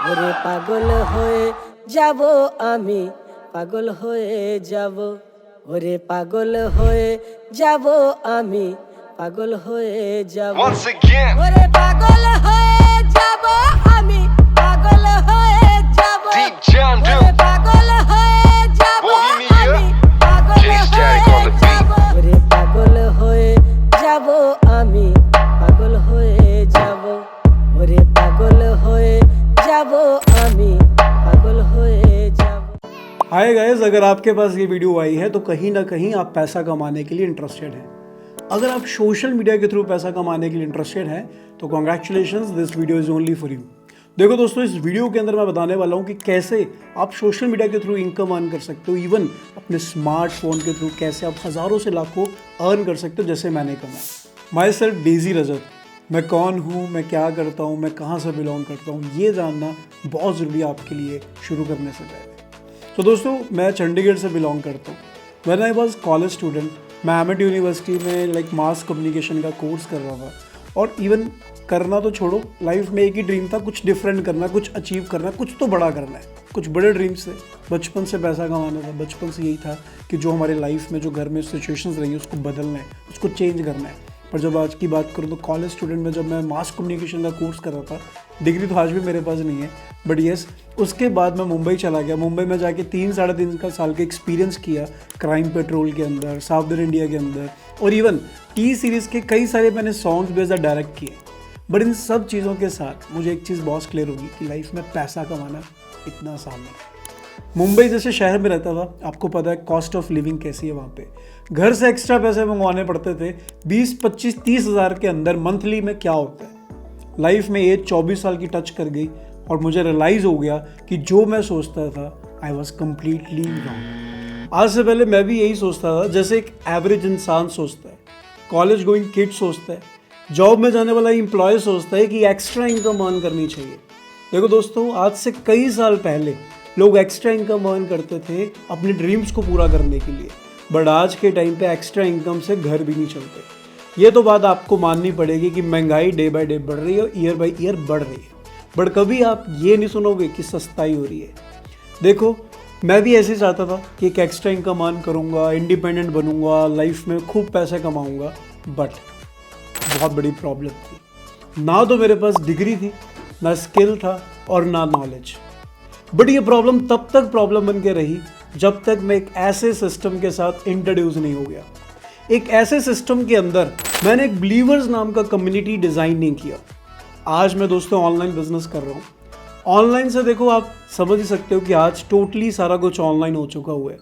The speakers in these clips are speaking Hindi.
ওরে পাগল হয়ে যাব আমি, পাগল হয়ে যাব, ওরে পাগল হয়ে যাব আমি, পাগল হয়ে যাব, Once again, ওরে পাগল হয়ে যাব আমি, পাগল হয়ে যাব, Deep John ওরে Duke, পাগল হয়ে যাব Bohemia, আমি, পাগল J-Static হয়ে on the beat. যাব, ওরে পাগল হয়ে যাব আমি, পাগল হয়ে যাব, ওরে পাগল হয়ে যাব আমি, পাগল হয়ে যাব। हाय गाइस, अगर आपके पास ये वीडियो आई है तो कहीं ना कहीं आप पैसा कमाने के लिए इंटरेस्टेड हैं। अगर आप सोशल मीडिया के थ्रू पैसा कमाने के लिए इंटरेस्टेड हैं तो congratulations, this video is only for you. देखो दोस्तों, इस वीडियो के अंदर मैं बताने वाला हूँ कि कैसे आप सोशल मीडिया के थ्रू इनकम अर्न कर सकते हो। इवन अपने स्मार्टफोन के थ्रू कैसे आप हज़ारों से लाखों अर्न कर सकते हो, जैसे मैंने कमाया। माई सेल्फ डेजी रजत, मैं कौन हूँ, मैं क्या करता हूँ, मैं कहाँ से बिलोंग करता हूँ, ये जानना बहुत ज़रूरी है आपके लिए शुरू करने से पहले। तो दोस्तों, मैं चंडीगढ़ से बिलोंग करता हूँ। When I was college student, मैं एमएट यूनिवर्सिटी में मास कम्युनिकेशन का कोर्स कर रहा था। और इवन करना तो छोड़ो, लाइफ में एक ही ड्रीम था, कुछ डिफरेंट करना, कुछ अचीव करना, कुछ तो बड़ा करना है। कुछ बड़े ड्रीम्स थे। बचपन से पैसा कमाना था, बचपन से यही था कि जो हमारे लाइफ में जो घर में सिचुएशंस रही है उसको बदलना है, उसको चेंज करना है। पर जब आज की बात करूँ तो कॉलेज स्टूडेंट में जब मैं मास कम्युनिकेशन का कोर्स कर रहा था, डिग्री तो आज भी मेरे पास नहीं है, बट येस, उसके बाद मैं मुंबई चला गया। मुंबई में जाके 3-3.5 साल का एक्सपीरियंस किया क्राइम पेट्रोल के अंदर, साउदर्न इंडिया के अंदर, और इवन टी सीरीज़ के कई सारे मैंने सॉन्ग्स भी डायरेक्ट किए। बट इन सब चीज़ों के साथ मुझे एक चीज़ बहुत क्लियर होगी कि लाइफ में पैसा कमाना इतना आसान नहीं। मुंबई जैसे शहर में रहता था, आपको पता है कॉस्ट ऑफ लिविंग कैसी है वहाँ पे। घर से एक्स्ट्रा पैसे मंगवाने पड़ते थे 20-25-30 हज़ार के अंदर मंथली में। क्या होता है, लाइफ में एज 24 साल की टच कर गई और मुझे रियलाइज़ हो गया कि जो मैं सोचता था आई वॉज कम्प्लीटली रॉन्ग। आज से पहले मैं भी यही सोचता था जैसे एक एवरेज इंसान सोचता है, कॉलेज गोइंग किड सोचता है, जॉब में जाने वाला एम्प्लॉय सोचता है कि एक्स्ट्रा इनकम अर्न करनी चाहिए। देखो दोस्तों, आज से कई साल पहले लोग एक्स्ट्रा इनकम अर्न करते थे अपने ड्रीम्स को पूरा करने के लिए, बट आज के टाइम पे एक्स्ट्रा इनकम से घर भी नहीं चलते। ये तो बात आपको माननी पड़ेगी कि महंगाई डे बाय डे बढ़ रही है और ईयर बाय ईयर बढ़ रही है, बट कभी आप ये नहीं सुनोगे कि सस्ताई हो रही है। देखो, मैं भी ऐसे चाहता था कि एक एक्स्ट्रा इनकम अर्न करूँगा, इंडिपेंडेंट बनूंगा, लाइफ में खूब पैसा कमाऊँगा, बट बहुत बड़ी प्रॉब्लम थी। ना तो मेरे पास डिग्री थी, ना स्किल था और ना नॉलेज। बट ये प्रॉब्लम तब तक प्रॉब्लम बन के रही जब तक मैं एक ऐसे सिस्टम के साथ इंट्रोड्यूस नहीं हो गया। एक ऐसे सिस्टम के अंदर मैंने एक बिलीवर्स नाम का कम्युनिटी डिज़ाइन नहीं किया। आज मैं दोस्तों ऑनलाइन बिजनेस कर रहा हूँ। ऑनलाइन से देखो, आप समझ ही सकते हो कि आज टोटली सारा कुछ ऑनलाइन हो चुका हुआ है।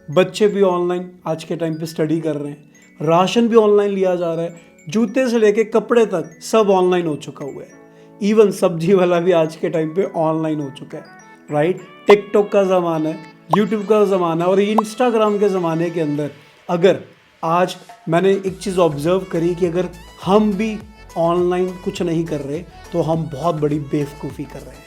बच्चे भी ऑनलाइन आज के टाइम पे स्टडी कर रहे हैं, राशन भी ऑनलाइन लिया जा रहा है, जूते से लेके कपड़े तक सब ऑनलाइन हो चुका हुआ है। इवन सब्जी वाला भी आज के टाइम पे ऑनलाइन हो चुका है, राइट। टिकटॉक का ज़माना है, यूट्यूब का ज़माना है, और इंस्टाग्राम के ज़माने के अंदर अगर आज मैंने एक चीज़ ऑब्जर्व करी कि अगर हम भी ऑनलाइन कुछ नहीं कर रहे तो हम बहुत बड़ी बेवकूफ़ी कर रहे हैं।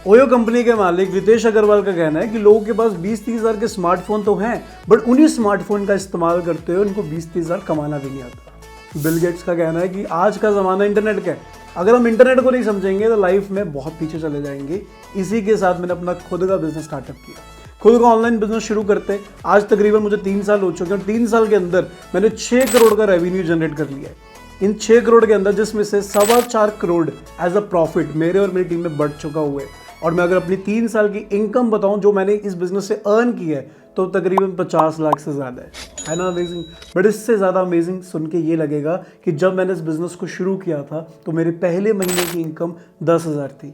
ओयो कंपनी के मालिक रितेश अग्रवाल का कहना है कि लोगों के पास 20-30 हज़ार के स्मार्टफोन तो हैं, बट उन्हीं स्मार्टफोन का इस्तेमाल करते हुए उनको 20-30 हज़ार कमाना भी नहीं आता। बिल गेट्स का कहना है कि आज का ज़माना इंटरनेट का है, अगर हम इंटरनेट को नहीं समझेंगे तो लाइफ में बहुत पीछे चले जाएंगे। इसी के साथ मैंने अपना खुद का बिजनेस स्टार्टअप किया, खुद का ऑनलाइन बिजनेस शुरू करते आज तकरीबन मुझे 3 साल हो चुके हैं, और 3 साल के अंदर मैंने 6 करोड़ का रेवेन्यू जनरेट कर लिया है। इन 6 करोड़ के अंदर जिसमें से 4.25 करोड़ एज अ प्रॉफिट मेरे और मेरी टीम में बढ़ चुका हुआ है। और मैं अगर अपनी 3 साल की इनकम बताऊं जो मैंने इस बिजनेस से अर्न की है तो तकरीबन 50 लाख से ज़्यादा है ना अमेजिंग। बट इससे ज़्यादा अमेजिंग सुन के ये लगेगा कि जब मैंने इस बिज़नेस को शुरू किया था तो मेरे पहले महीने की इनकम 10,000 थी।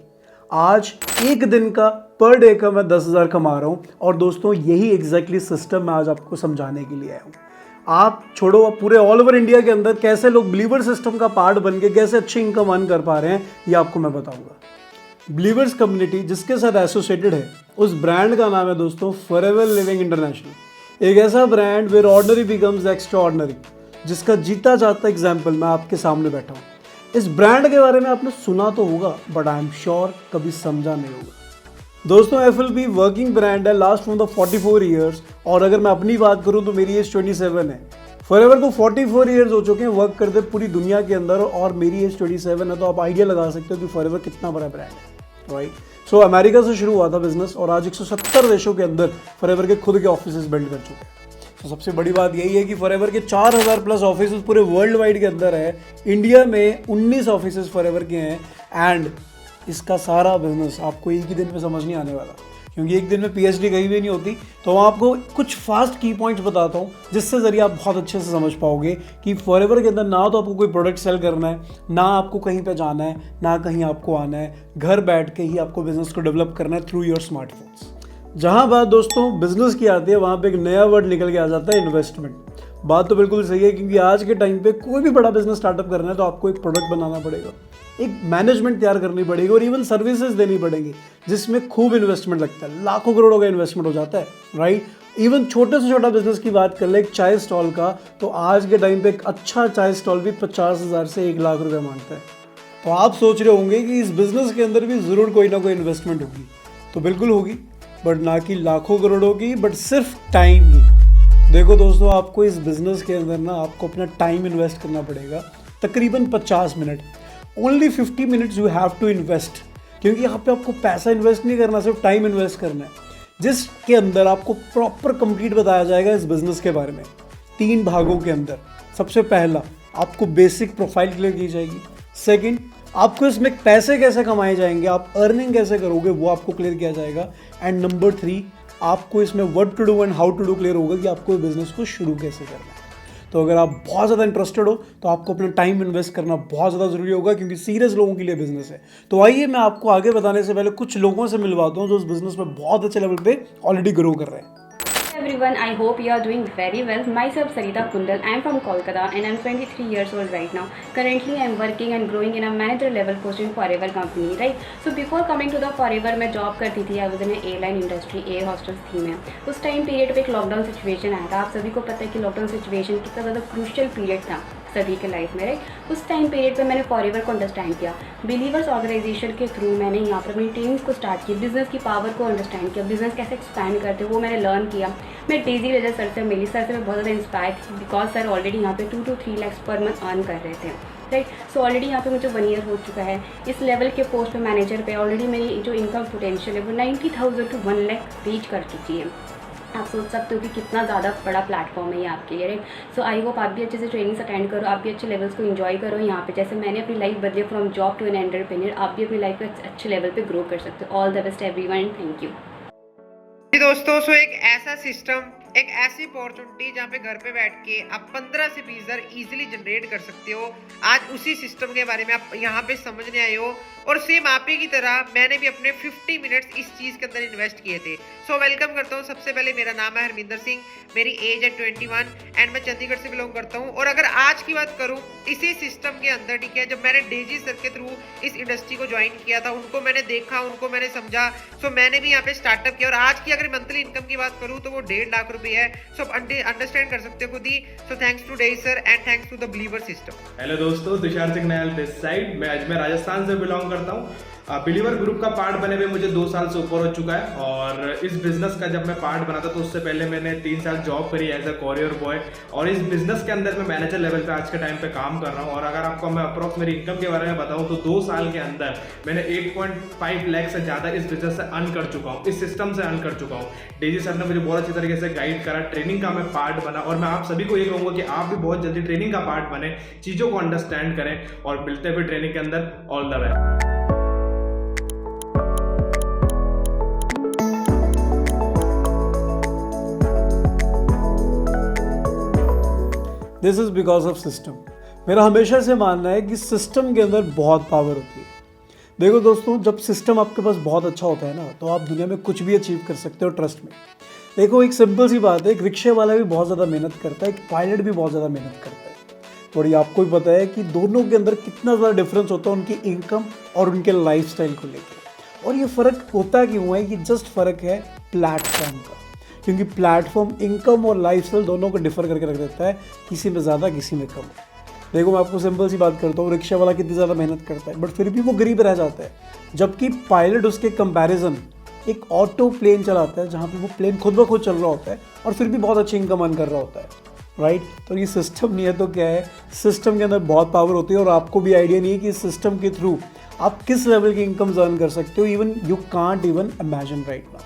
आज एक दिन का पर डे का मैं 10,000 कमा रहा हूँ। और दोस्तों, यही एग्जैक्टली सिस्टम मैं आज आपको समझाने के लिए आया हूँ। आप छोड़ो, आप पूरे ऑल ओवर इंडिया के अंदर कैसे लोग बिलीवर सिस्टम का पार्ट बन के कैसे अच्छी इनकम अर्न कर पा रहे हैं, ये आपको मैं बताऊँगा। बिलीवर्स कम्युनिटी जिसके साथ एसोसिएटेड है, उस ब्रांड का नाम है दोस्तों फॉरएवर लिविंग इंटरनेशनल। एक ऐसा brand where ordinary becomes extraordinary, जिसका जीता जाता एग्जाम्पल मैं आपके सामने बैठा हूँ। इस ब्रांड के बारे में आपने सुना तो होगा, बट आई एम श्योर कभी समझा नहीं होगा। दोस्तों, FLB वर्किंग ब्रांड है, लास्ट फ्रॉम द 44 ईयर्स। और अगर मैं अपनी बात करूँ तो मेरी एज 27 है। फॉरएवर को 44 ईयर्स हो चुके हैं वर्क करते पूरी दुनिया के अंदर, और मेरी एज 27 है। तो आप आइडिया लगा सकते हो कि फॉरएवर कितना बड़ा ब्रांड है, राइट। सो अमेरिका से शुरू हुआ था बिजनेस और आज 170 देशों के अंदर फॉरएवर के खुद के ऑफिसेज बिल्ड कर चुके हैं। तो सबसे बड़ी बात यही है कि फॉरएवर के 4000 प्लस ऑफिस पूरे वर्ल्ड वाइड के अंदर है। इंडिया में 19 ऑफिस फॉरएवर के हैं एंड इसका सारा बिजनेस आपको एक ही दिन में समझ नहीं आने वाला, क्योंकि एक दिन में पीएचडी कहीं भी नहीं होती। तो मैं आपको कुछ फास्ट की पॉइंट्स बताता हूँ जिससे ज़रिए आप बहुत अच्छे से समझ पाओगे कि फॉरएवर के अंदर ना तो आपको कोई प्रोडक्ट सेल करना है, ना आपको कहीं पे जाना है, ना कहीं आपको आना है, घर बैठ के ही आपको बिजनेस को डेवलप करना है थ्रू योर स्मार्टफोन्स। जहाँ बात दोस्तों बिजनेस की आती है वहाँ पे एक नया वर्ड निकल के आ जाता है, इन्वेस्टमेंट। बात तो बिल्कुल सही है, क्योंकि आज के टाइम पे कोई भी बड़ा बिजनेस स्टार्टअप करना है तो आपको एक प्रोडक्ट बनाना पड़ेगा, एक मैनेजमेंट तैयार करनी पड़ेगी और इवन सर्विसेज देनी पड़ेगी, जिसमें खूब इन्वेस्टमेंट लगता है, लाखों करोड़ों का इन्वेस्टमेंट हो जाता है, राइट। इवन छोटे से छोटा बिजनेस की बात कर ले, एक चाय स्टॉल का, तो आज के टाइम पे एक अच्छा चाय स्टॉल भी 50,000 से 1 लाख रुपये मांगता है। तो आप सोच रहे होंगे कि इस बिजनेस के अंदर भी ज़रूर कोई ना कोई इन्वेस्टमेंट होगी, तो बिल्कुल होगी, बट ना कि लाखों करोड़ों की, बट सिर्फ टाइम की। देखो दोस्तों, आपको इस बिजनेस के अंदर ना आपको अपना टाइम इन्वेस्ट करना पड़ेगा, तकरीबन 50 minute. Only 50 minutes you have to invest, क्योंकि यहाँ पे आपको पैसा इन्वेस्ट नहीं करना, सिर्फ टाइम इन्वेस्ट करना है, जिसके अंदर आपको प्रॉपर कंप्लीट बताया जाएगा इस बिजनेस के बारे में 3 भागों के अंदर। सबसे पहला, आपको बेसिक प्रोफाइल क्लियर की जाएगी। सेकंड, आपको इसमें पैसे कैसे कमाए जाएंगे, आप अर्निंग कैसे करोगे, वो आपको क्लियर किया जाएगा। एंड नंबर 3, आपको इसमें what to do and how to do clear होगा कि आपको बिजनेस को शुरू कैसे करना है। तो अगर आप बहुत ज़्यादा इंटरेस्टेड हो तो आपको अपना टाइम इन्वेस्ट करना बहुत ज़्यादा ज़रूरी होगा, क्योंकि सीरियस लोगों के लिए बिजनेस है। तो आइए मैं आपको आगे बताने से पहले कुछ लोगों से मिलवाता हूँ जो इस बिजनेस में बहुत अच्छे लेवल पे ऑलरेडी ग्रो कर रहे हैं। Everyone, I hope you are doing very well. Myself Sarita Kundal. I am from Kolkata and I am 23 years old right now. Currently, I am working and growing in a manager level post in Forever company, right? So before coming to the Forever, मैं जॉब करती थी. I was in a airline industry, air hostess थी मैं. उस टाइम पीरियड पे एक लॉकडाउन सिचुएशन आया था. आप सभी को पता है कि लॉकडाउन सिचुएशन कितना ज़्यादा क्रूशियल पीरियड था सभी के लाइफ में, राइट। उस टाइम पीरियड पे मैंने फॉरएवर को अंडरस्टैंड किया। बिलीवर्स ऑर्गेनाइजेशन के थ्रू मैंने यहाँ पर अपनी ट्रेनिंग्स को स्टार्ट की, बिजनेस की पावर को अंडरस्टैंड किया, बिजनेस कैसे एक्सपैंड करते हैं वो मैंने लर्न किया। मैं डेजी रजा सर से मिली, सर से मैं बहुत ज़्यादा इंस्पायर थी, बिकॉज सर ऑलरेडी यहाँ पे 2 to 3 lakhs per month earn कर रहे थे, राइट। सो ऑलरेडी यहाँ पे मुझे 1 ईयर हो चुका है इस लेवल के पोस्ट पे, मैनेजर पे। ऑलरेडी मेरी जो इनकम पोटेंशियल है वो 90,000 to 1 lakh रीच कर चुकी है। आप सोच सकते हो कि कितना ज़्यादा बड़ा प्लेटफॉर्म है ये आपके लिए, राइट। सो आई होप आप भी अच्छे से ट्रेनिंग्स अटेंड करो, आप भी अच्छे लेवल्स को एंजॉय करो यहाँ पे। जैसे मैंने अपनी लाइफ बदली from job to an entrepreneur, आप भी अपनी लाइफ को अच्छे लेवल पे ग्रो कर सकते हो। All the best everyone, thank you. दोस्तों, सो एक ऐसा सिस्टम, एक ऐसी अपॉर्चुनिटी जहाँ पे घर पे बैठ के आप 15 से 20 हज़ार ईजिली जनरेट कर सकते हो। आज उसी सिस्टम के बारे में आप यहाँ पे समझने आए हो, और सेम आप ही की तरह मैंने भी अपने 50 मिनट्स इस चीज़ के अंदर इन्वेस्ट किए थे। सो वेलकम करता हूँ। सबसे पहले मेरा नाम है हरमिंदर सिंह, मेरी एज है 21 एंड मैं चंडीगढ़ से बिलोंग करता हूँ। और अगर आज की बात करूँ इसी सिस्टम के अंदर, ठीक है, जब मैंने डेजी सर के थ्रू इस इंडस्ट्री को ज्वाइन किया था, उनको मैंने देखा, उनको मैंने समझा, सो मैंने भी यहाँ पे स्टार्टअप किया। और आज की अगर मंथली इनकम की बात करूँ तो वो 1.5 लाख रुपए है। सो अंडरस्टैंड कर सकते हो खुद ही। So thanks to Daisy sir and thanks to the believer system. Hello दोस्तों, तुषार सिंह नायल दिस साइड। मैं अजमेर राजस्थान से बिलोंग करता हूँ। बिलीवर ग्रुप का पार्ट बने हुए मुझे 2 साल से ऊपर हो चुका है, और इस बिजनेस का जब मैं पार्ट बना था तो उससे पहले मैंने 3 साल जॉब करी एज अ कॉरियर बॉय, और इस बिजनेस के अंदर मैं मैनेजर लेवल पे आज के टाइम पे काम कर रहा हूँ। और अगर आपको मैं अप्रॉक्स मेरी इनकम के बारे में बताऊँ तो 2 साल के अंदर मैंने 8.5 लाख से ज़्यादा इस बिजनेस से अर्न कर चुका हूँ, इस सिस्टम से अर्न कर चुका हूँ। डेजी सर ने मुझे बहुत अच्छी तरीके से गाइड करा, ट्रेनिंग का मैं पार्ट बना, और मैं आप सभी को ये कहूँगा कि आप भी बहुत जल्दी ट्रेनिंग का पार्ट बने, चीज़ों को अंडरस्टैंड करें, और मिलते हुए ट्रेनिंग के अंदर। All the best. This is because of system. मेरा हमेशा से मानना है कि सिस्टम के अंदर बहुत पावर होती है। देखो दोस्तों, जब सिस्टम आपके पास बहुत अच्छा होता है ना, तो आप दुनिया में कुछ भी अचीव कर सकते हो, ट्रस्ट में। देखो, एक सिंपल सी बात है, एक रिक्शे वाला भी बहुत ज़्यादा मेहनत करता है, एक पायलट भी बहुत ज़्यादा मेहनत करता है। और ये आपको भी पता है कि दोनों के अंदर कितना ज़्यादा डिफरेंस होता है उनकी इनकम और उनके लाइफस्टाइल को लेकर। और ये फ़र्क होता क्यों है कि जस्ट फ़र्क है प्लेटफॉर्म का, क्योंकि प्लेटफॉर्म इनकम और लाइफस्टाइल दोनों को डिफर करके रख देता है, किसी में ज़्यादा किसी में कम। देखो, मैं आपको सिंपल सी बात करता हूँ, रिक्शा वाला कितनी ज़्यादा मेहनत करता है बट फिर भी वो गरीब रह जाता है, जबकि पायलट उसके कंपैरिजन एक ऑटो प्लेन चलाता है जहाँ पे वो प्लेन खुद ब खुद चल रहा होता है और फिर भी बहुत अच्छी इनकम अर्न कर रहा होता है, राइट। तो ये सिस्टम नहीं है तो क्या है, सिस्टम के अंदर बहुत पावर होती है, और आपको भी आइडिया नहीं है कि इस सिस्टम के थ्रू आप किस लेवल की इनकम अर्न कर सकते हो, even you can't even imagine right now.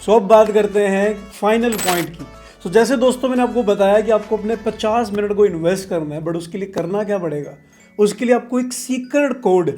So अब बात करते हैं फाइनल पॉइंट की। सो जैसे दोस्तों मैंने आपको बताया कि आपको अपने 50 मिनट को इन्वेस्ट करना है, बट उसके लिए करना क्या पड़ेगा, उसके लिए आपको एक secret code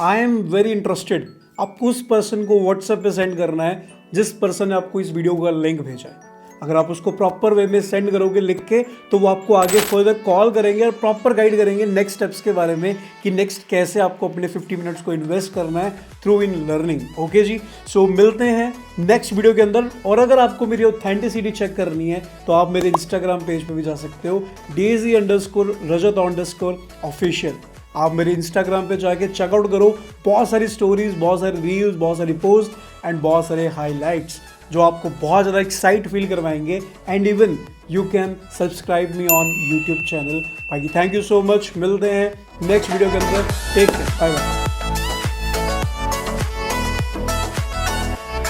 I am very interested आपको उस पर्सन को व्हाट्सएप पे सेंड करना है जिस पर्सन ने आपको इस वीडियो का लिंक भेजा है। अगर आप उसको प्रॉपर वे में सेंड करोगे लिख के, तो वो आपको आगे फर्दर कॉल करेंगे और प्रॉपर गाइड करेंगे नेक्स्ट स्टेप्स के बारे में कि नेक्स्ट कैसे आपको अपने 50 मिनट्स को इन्वेस्ट करना है थ्रू इन लर्निंग। ओके जी, सो मिलते हैं नेक्स्ट वीडियो के अंदर। और अगर आपको मेरी ऑथेंटिसिटी चेक करनी है तो आप मेरे इंस्टाग्राम पेज पे भी जा सकते हो, daisy_rajat_official। आप मेरे इंस्टाग्राम पे जाके चेकआउट करो, बहुत सारी स्टोरीज, बहुत सारी रील्स, बहुत सारी पोस्ट एंड बहुत सारे हाईलाइट्स जो आपको बहुत ज़्यादा एक्साइट फील करवाएंगे। And even you can subscribe me on YouTube channel. बाकी थैंक यू सो मच, मिलते हैं नेक्स्ट वीडियो के अंदर। Take care, bye bye.